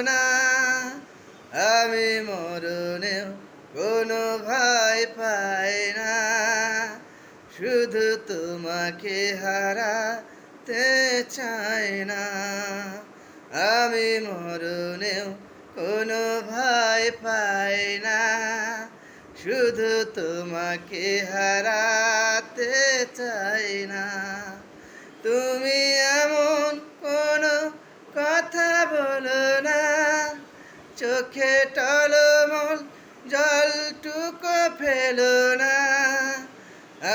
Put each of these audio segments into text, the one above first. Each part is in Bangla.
না, আমি মরণেও কোনো ভয় পাই না, শুধু তোমাকে হারাতে চাই না। আমি মরণেও কোনো ভয় পাই না, শুধু তোমাকে হারাতে চাই না। তুমি এমন কোনো কথা বলো না, চোখে টলমল জলটুকু ফেলো না,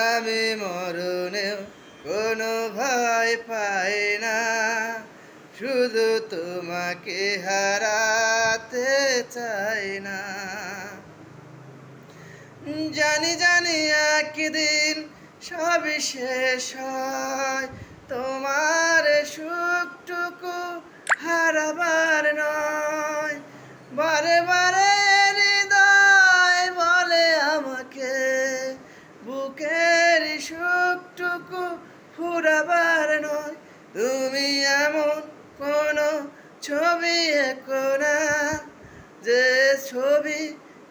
আমি মরণেও কোনো ভয় পাই না, শুধু তোমাকে হারাতে চাই না। জানি জানি একদিন সবই শেষ হয়, তোমার সুখটুকু হারাবার নয়। বারে বারে হৃদয় বলে আমাকে, বুকের সুখটুকু ফুরাবার নয়। তুমি এমন কোনো ছবি এঁকো না, যে ছবি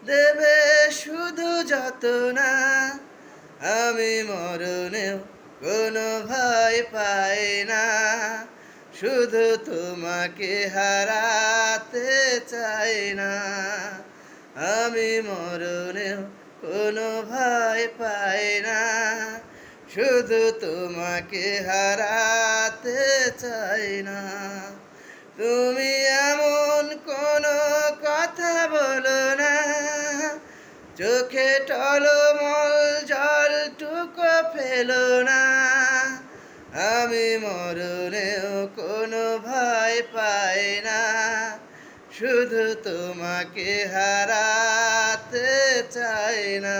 দেবে শুধু যতনা, আমি মরণেও কোনো ভয় পাই না, শুধু তোমাকে হারাতে চাই না। আমি মরণেও কোনো ভয় পাই না, শুধু তোমাকে হারাতে চাই না। তুমি এমন কোনো কথা বলো না, চোখে টলমল জলটুকু ফেলো না, আমি মরণেও কোনো ভয় পাই না, শুধু তোমাকে হারাতে চাই না।